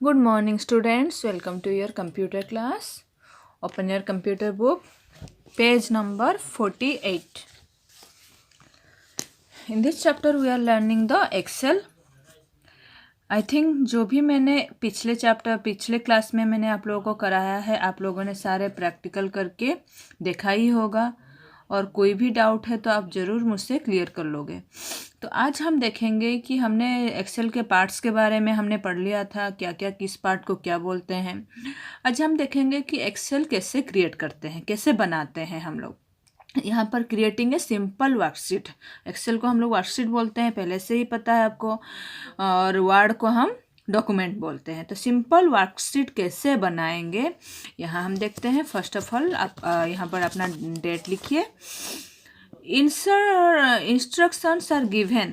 Good morning, students. Welcome to your computer class. Open your computer book, page number 48. In this chapter, we are learning the Excel. I think जो भी मैंने पिछले class में मैंने आप लोगों को कराया है, आप लोगों ने सारे प्रैक्टिकल करके देखा ही होगा, और कोई भी डाउट है तो आप ज़रूर मुझसे क्लियर कर लोगे। तो आज हम देखेंगे कि हमने एक्सेल के पार्ट्स के बारे में हमने पढ़ लिया था, क्या क्या किस पार्ट को क्या बोलते हैं। आज हम देखेंगे कि एक्सेल कैसे क्रिएट करते हैं, कैसे बनाते हैं हम लोग। यहाँ पर creating a simple worksheet, Excel को हम लोग वर्कशीट बोलते हैं, पहले से ही पता है आपको, और वर्ड को हम डॉक्यूमेंट बोलते हैं। तो सिंपल वर्कशीट कैसे बनाएंगे यहाँ हम देखते हैं। फर्स्ट ऑफ ऑल आप यहाँ पर अपना डेट लिखिए। Instructions are given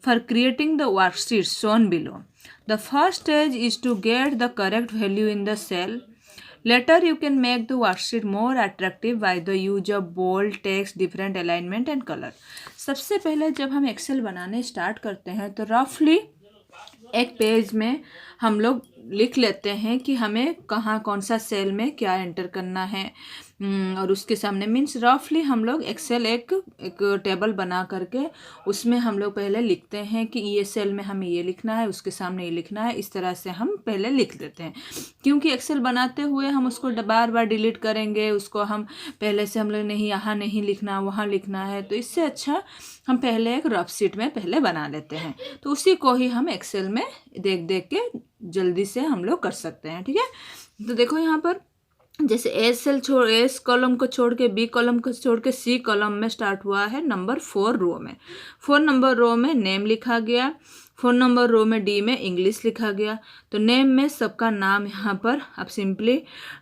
for creating the worksheet shown below. The first stage is to get the correct value in the cell. Later you can make the worksheet more attractive by the use of bold text, different alignment and color. सबसे पहले जब हम Excel बनाने start करते हैं तो रफली एक पेज में हम लोग लिख लेते हैं कि हमें कहाँ कौन सा सेल में क्या एंटर करना है, और उसके सामने मीन्स रफली हम लोग एक्सेल एक टेबल बना करके उसमें हम लोग पहले लिखते हैं कि ये सेल में हमें ये लिखना है, उसके सामने ये लिखना है। इस तरह से हम पहले लिख देते हैं, क्योंकि एक्सेल बनाते हुए हम उसको बार बार डिलीट करेंगे, उसको हम पहले से हम लोग नहीं यहाँ नहीं लिखना वहाँ लिखना है, तो इससे अच्छा हम पहले एक रफ शीट में पहले बना लेते हैं। तो उसी को ही हम एक्सेल में देख देख के जल्दी से हम लोग कर सकते हैं। ठीक है, तो देखो यहाँ पर जैसे एस कॉलम को छोड़ के बी कॉलम को छोड़ के सी कॉलम में स्टार्ट हुआ है नंबर 4 रो में। 4 नंबर रो में नेम लिखा गया, 4 नंबर रो में डी में इंग्लिश लिखा गया। तो नेम में सबका नाम यहाँ पर आप सिंपली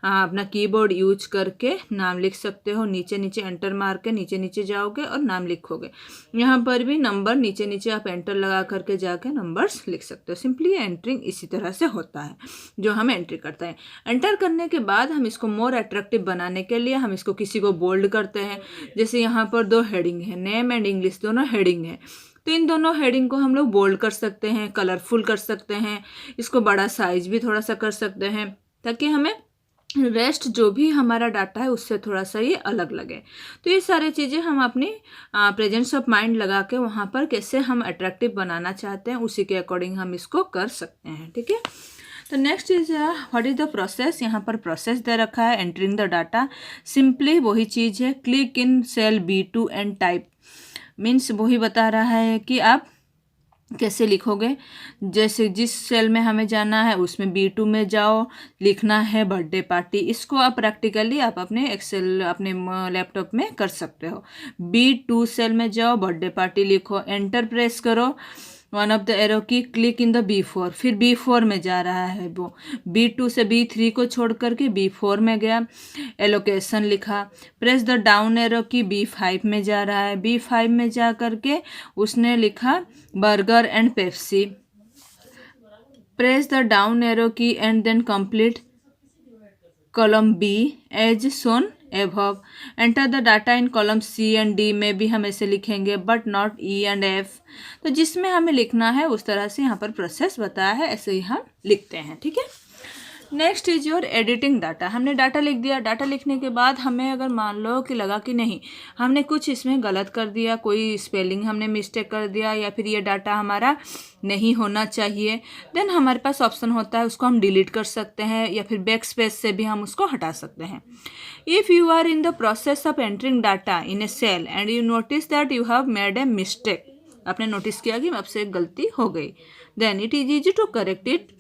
अपना कीबोर्ड यूज करके नाम लिख सकते हो। नीचे नीचे एंटर मार के नीचे नीचे जाओगे और नाम लिखोगे। यहाँ पर भी नंबर नीचे नीचे आप एंटर लगा करके जाके नंबर्स लिख सकते हो। सिंपली एंटरिंग इसी तरह से होता है जो हम एंट्री करते हैं। एंटर करने के बाद हम इसको मोर अट्रैक्टिव बनाने के लिए हम इसको किसी को बोल्ड करते हैं। जैसे यहाँ पर 2 हेडिंग है, नेम एंड इंग्लिश दोनों हेडिंग है, तो इन दोनों हेडिंग को हम लोग बोल्ड कर सकते हैं, कलरफुल कर सकते हैं, इसको बड़ा साइज भी थोड़ा सा कर सकते हैं, ताकि हमें रेस्ट जो भी हमारा डाटा है उससे थोड़ा सा ये अलग लगे। तो ये सारी चीज़ें हम अपनी प्रेजेंस ऑफ माइंड लगा के वहाँ पर कैसे हम अट्रैक्टिव बनाना चाहते हैं उसी के अकॉर्डिंग हम इसको कर सकते हैं। ठीक है, तो next is what is the process. यहाँ पर प्रोसेस दे रखा है एंटरिंग द डाटा। सिंपली वही चीज़ है, click in cell B2 and type, means वही बता रहा है कि आप कैसे लिखोगे। जैसे जिस सेल में हमें जाना है उसमें B2 में जाओ, लिखना है बर्थडे पार्टी। इसको आप प्रैक्टिकली आप अपने एक्सेल अपने लैपटॉप में कर सकते हो। B2 सेल में जाओ, बर्थडे पार्टी लिखो, एंटर प्रेस करो, वन ऑफ द एरो की, क्लिक इन द B4, फिर B4 में जा रहा है वो। B2 से B3 को छोड़ करके B4 में गया, एलोकेशन लिखा, प्रेस द डाउन एरो की, B5 में जा रहा है, B5 में जा करके उसने लिखा burger and Pepsi, press the down arrow key and then complete column B as shown above. Enter the data in column C and D में भी हम ऐसे लिखेंगे, but not E and F। तो जिसमें हमें लिखना है उस तरह से यहाँ पर प्रोसेस बताया है, ऐसे ही हम लिखते हैं। ठीक है, next is your editing data. हमने डाटा लिख दिया, डाटा लिखने के बाद हमें अगर मान लो कि लगा कि नहीं हमने कुछ इसमें गलत कर दिया, कोई स्पेलिंग हमने मिस्टेक कर दिया, या फिर ये डाटा हमारा नहीं होना चाहिए, देन हमारे पास ऑप्शन होता है, उसको हम डिलीट कर सकते हैं, या फिर बैक स्पेस से भी हम उसको हटा सकते हैं। If you are in the process of entering data in a cell and you notice that you have made a mistake, आपने नोटिस किया कि आपसे एक गलती हो गई, then it is easy to correct it.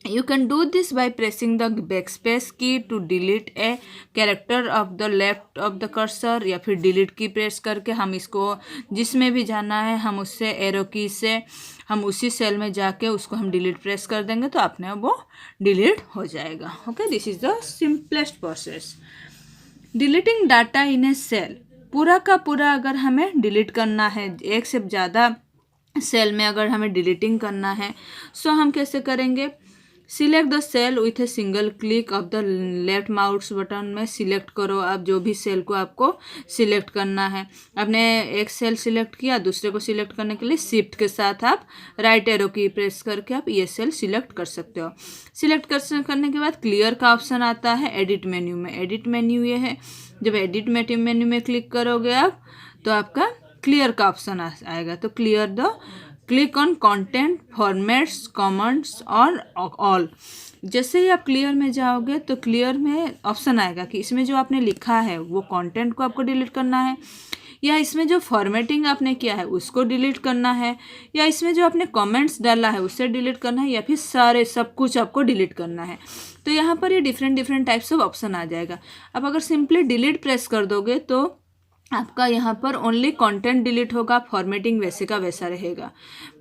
You can do this by pressing the backspace key to delete a character of the left of the cursor, या फिर delete की प्रेस करके हम इसको जिसमें भी जाना है हम उससे एरो की से हम उसी सेल में जाके उसको हम डिलीट प्रेस कर देंगे तो अपने वो डिलीट हो जाएगा। Okay, this is the simplest process. Deleting data in a cell, पूरा का पूरा अगर हमें डिलीट करना है, एक से ज़्यादा सेल में अगर हमें डिलीटिंग करना है, सो हम कैसे करेंगे। Select the cell with a single click of the left mouse button में सिलेक्ट करो आप जो भी सेल को आपको सिलेक्ट करना है। आपने एक सेल सिलेक्ट किया, दूसरे को सिलेक्ट करने के लिए शिफ्ट के साथ आप राइट एरो की प्रेस करके आप ये सेल सिलेक्ट कर सकते हो। सिलेक्ट करने के बाद क्लियर का ऑप्शन आता है एडिट मेन्यू में। एडिट मेन्यू ये है, जब एडिट मेन्यू में क्लिक करोगे आप तो आपका क्लियर का ऑप्शन आएगा। तो click on content formats comments और ऑल। जैसे ही आप क्लियर में जाओगे तो क्लियर में ऑप्शन आएगा कि इसमें जो आपने लिखा है वो कंटेंट को आपको डिलीट करना है, या इसमें जो फॉर्मेटिंग आपने किया है उसको डिलीट करना है, या इसमें जो आपने कमेंट्स डाला है उससे डिलीट करना है, या फिर सारे सब कुछ आपको डिलीट करना है। तो यहाँ पर ये डिफरेंट टाइप्स ऑफ ऑप्शन आ जाएगा। अब अगर सिंपली डिलीट प्रेस कर दोगे तो आपका यहाँ पर ओनली कंटेंट डिलीट होगा, फॉर्मेटिंग वैसे का वैसा रहेगा।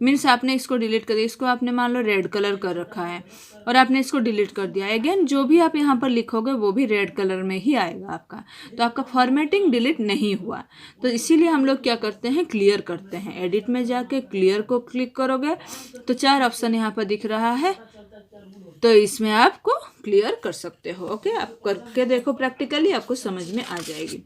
मीन्स आपने इसको डिलीट कर दिया, इसको आपने मान लो रेड कलर कर रखा है और आपने इसको डिलीट कर दिया, अगेन जो भी आप यहाँ पर लिखोगे वो भी रेड कलर में ही आएगा आपका। तो आपका फॉर्मेटिंग डिलीट नहीं हुआ। तो इसीलिए हम लोग क्या करते हैं, क्लियर करते हैं। एडिट में जाके क्लियर को क्लिक करोगे तो 4 ऑप्शन यहाँ पर दिख रहा है, तो इसमें आपको क्लियर कर सकते हो। ओके, आप करके देखो प्रैक्टिकली, आपको समझ में आ जाएगी।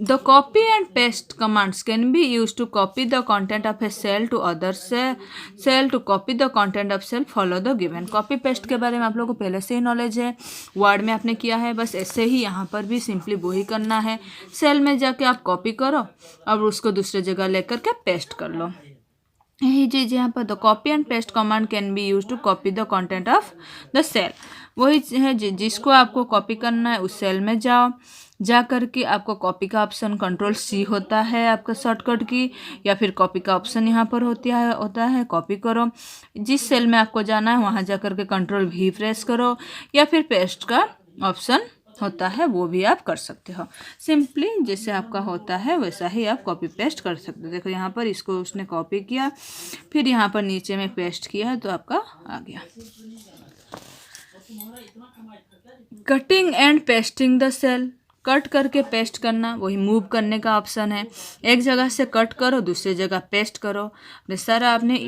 The copy and paste commands can be used to copy the content of a cell to other cell to copy the content of cell follow the given। copy paste के बारे में आप लोगों को पहले से ही नॉलेज है, वर्ड में आपने किया है, बस ऐसे ही यहाँ पर भी सिंपली वही करना है। सेल में जाके आप कॉपी करो और उसको दूसरी जगह लेकर के पेस्ट कर लो। यही चीज़ यहाँ पर the copy and paste command can be use to copy the content of the cell. वही है जिसको आपको कॉपी करना है उस सेल में जाओ, जा करके आपको कॉपी का ऑप्शन Ctrl+C होता है आपका शॉर्टकट की, या फिर कॉपी का ऑप्शन यहाँ पर होता है कॉपी करो। जिस सेल में आपको जाना है वहाँ जा करके Ctrl+V प्रेस करो, या फिर पेस्ट का ऑप्शन होता है वो भी आप कर सकते हो। सिंपली जैसे आपका होता है वैसा ही आप कॉपी पेस्ट कर सकते हो। देखो यहाँ पर इसको उसने कॉपी किया, फिर यहाँ पर नीचे में पेस्ट किया तो आपका आ गया। Cutting and pasting the cell, cut करके पेस्ट करना, वही मूव करने का ऑप्शन है। एक जगह से कट करो दूसरी जगह पेस्ट करो। सारा आपने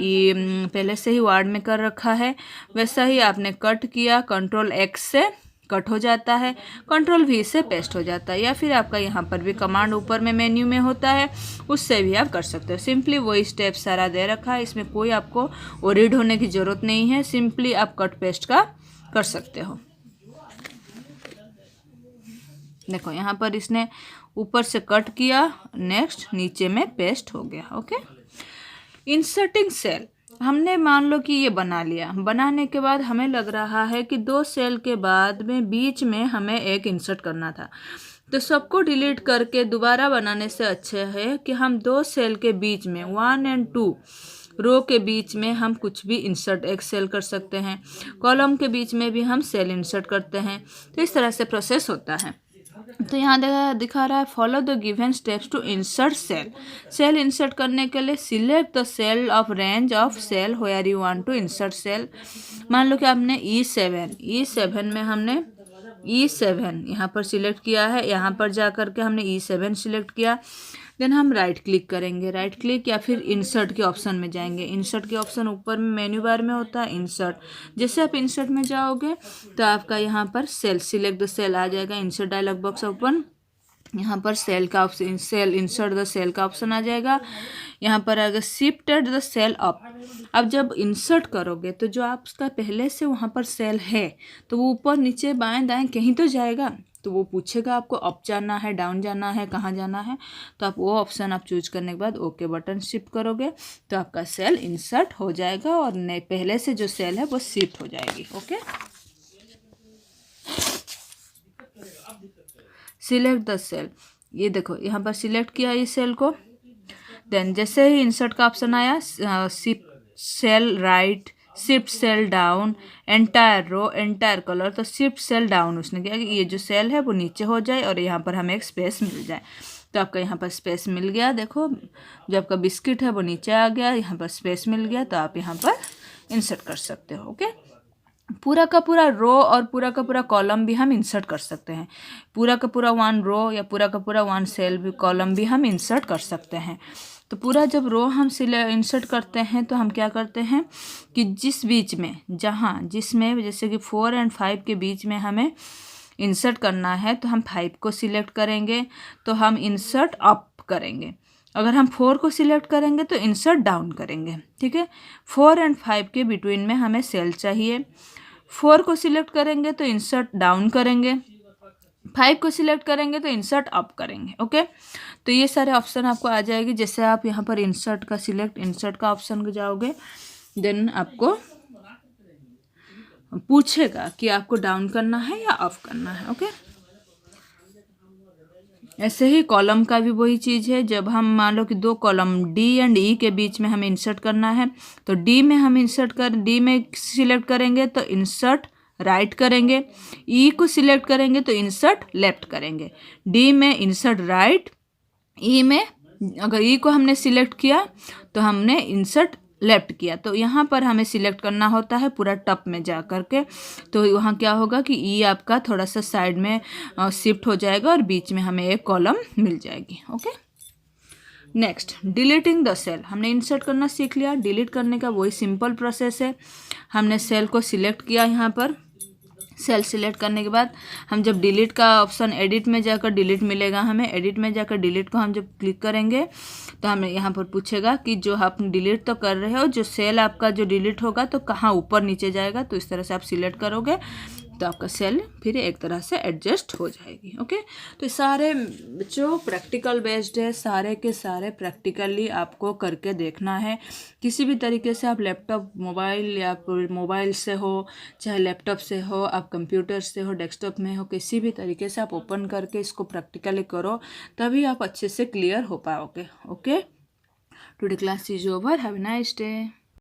पहले से ही वर्ड में कर रखा है, वैसा ही आपने कट किया, Ctrl+X से कट हो जाता है, Ctrl+V से पेस्ट हो जाता है, या फिर आपका यहाँ पर भी कमांड ऊपर में मेन्यू में होता है उससे भी आप कर सकते हो। सिंपली वही स्टेप सारा दे रखा है, इसमें कोई आपको वरीड होने की ज़रूरत नहीं है। सिंपली आप कट पेस्ट का कर सकते हो। देखो यहाँ पर इसने ऊपर से कट किया, नेक्स्ट नीचे में पेस्ट हो गया। ओके, इंसर्टिंग सेल, हमने मान लो कि ये बना लिया, बनाने के बाद हमें लग रहा है कि 2 सेल के बाद में बीच में हमें एक इंसर्ट करना था, तो सबको डिलीट करके दोबारा बनाने से अच्छा है कि हम 2 सेल के बीच में 1 और 2 रो के बीच में हम कुछ भी इंसर्ट एक सेल कर सकते हैं, कॉलम के बीच में भी हम सेल इंसर्ट करते हैं। तो इस तरह से प्रोसेस होता है। तो यहाँ दिखा रहा है follow the given steps to insert cell. Cell insert करने के लिए select the cell of range of cell where you want to insert cell. मान लो कि आपने E7 में हमने E7 यहाँ पर सिलेक्ट किया है, यहाँ पर जा कर के हमने E7 सिलेक्ट किया, देन हम राइट क्लिक करेंगे, राइट क्लिक या फिर इंसर्ट के ऑप्शन में जाएंगे। इंसर्ट के ऑप्शन ऊपर में मेन्यू बार में होता है इंसर्ट। जैसे आप इंसर्ट में जाओगे तो आपका यहाँ पर सेल सिलेक्ट द सेल आ जाएगा, इंसर्ट डायलॉग बॉक्स ओपन, यहाँ पर सेल का option cell insert the cell का ऑप्शन आ जाएगा। यहाँ पर आएगा शिफ्टेड द सेल अप। अब जब इंसर्ट करोगे तो जो आपका पहले से वहाँ पर सेल है तो वो ऊपर नीचे बाएं दाएं कहीं तो जाएगा, तो वो पूछेगा आपको अप जाना है डाउन जाना है कहाँ जाना है, तो आप वो ऑप्शन आप चूज करने के बाद ओके बटन शिफ्ट करोगे तो आपका सेल इंसर्ट हो जाएगा और पहले से जो सेल है वो शिफ्ट हो जाएगी। ओके, सिलेक्ट द सेल, ये देखो यहाँ पर सिलेक्ट किया इस सेल को, देन जैसे ही इंसर्ट का ऑप्शन आया shift cell right, shift cell down, entire row, entire colour, तो शिफ्ट सेल डाउन उसने किया कि ये जो सेल है वो नीचे हो जाए और यहाँ पर हमें एक स्पेस मिल जाए। तो आपका यहाँ पर स्पेस मिल गया, देखो जो आपका बिस्किट है वो नीचे आ गया, यहाँ पर स्पेस मिल गया, तो आप यहाँ पर इंसर्ट कर सकते हो। ओके, पूरा का पूरा रो और पूरा का पूरा कॉलम भी हम इंसर्ट कर सकते हैं, पूरा का पूरा 1 रो या पूरा का पूरा 1 सेल भी कॉलम भी हम इंसर्ट कर सकते हैं। तो पूरा जब रो हम इंसर्ट करते हैं तो हम क्या करते हैं कि जिस बीच में जिसमें जैसे कि 4 और 5 के बीच में हमें इंसर्ट करना है तो हम 5 को सिलेक्ट करेंगे तो हम इंसर्ट अप करेंगे। अगर हम 4 को सिलेक्ट करेंगे तो इंसर्ट डाउन करेंगे। ठीक है, 4 और 5 के बिटवीन में हमें सेल चाहिए। 4 को सिलेक्ट करेंगे तो इंसर्ट डाउन करेंगे, 5 को सिलेक्ट करेंगे तो इंसर्ट अप करेंगे। ओके, तो ये सारे ऑप्शन आपको आ जाएगी। जैसे आप यहाँ पर इंसर्ट का ऑप्शन जाओगे, देन आपको पूछेगा कि आपको डाउन करना है या अप करना है। ओके, ऐसे ही कॉलम का भी वही चीज़ है। जब हम मान लो कि दो कॉलम डी एंड ई के बीच में हमें इंसर्ट करना है तो डी में सिलेक्ट करेंगे तो इंसर्ट राइट करेंगे, ई को सिलेक्ट करेंगे तो इंसर्ट लेफ्ट करेंगे। डी में इंसर्ट राइट, ई में अगर ई को हमने सिलेक्ट किया तो हमने इंसर्ट लेफ्ट किया। तो यहाँ पर हमें सिलेक्ट करना होता है पूरा टॉप में जा कर के, तो वहाँ क्या होगा कि ई आपका थोड़ा सा साइड में शिफ्ट हो जाएगा और बीच में हमें एक कॉलम मिल जाएगी। Okay, next deleting the cell. हमने इंसर्ट करना सीख लिया, डिलीट करने का वही सिंपल प्रोसेस है। हमने सेल को सिलेक्ट किया, यहाँ पर सेल सिलेक्ट करने के बाद हम जब डिलीट का ऑप्शन एडिट में जाकर डिलीट मिलेगा, हमें एडिट में जाकर डिलीट को हम जब क्लिक करेंगे तो हमें यहाँ पर पूछेगा कि जो आप डिलीट तो कर रहे हो, जो सेल आपका जो डिलीट होगा तो कहाँ ऊपर नीचे जाएगा। तो इस तरह से आप सिलेक्ट करोगे तो आपका सेल फिर एक तरह से एडजस्ट हो जाएगी। ओके, तो सारे जो प्रैक्टिकल बेस्ड है, सारे के सारे प्रैक्टिकली आपको करके देखना है। किसी भी तरीके से आप लैपटॉप, मोबाइल या मोबाइल से हो, चाहे लैपटॉप से हो, आप कंप्यूटर से हो, डेस्कटॉप में हो, किसी भी तरीके से आप ओपन करके इसको प्रैक्टिकली करो, तभी आप अच्छे से क्लियर हो पाओगे। Okay, today class is over, have a nice day.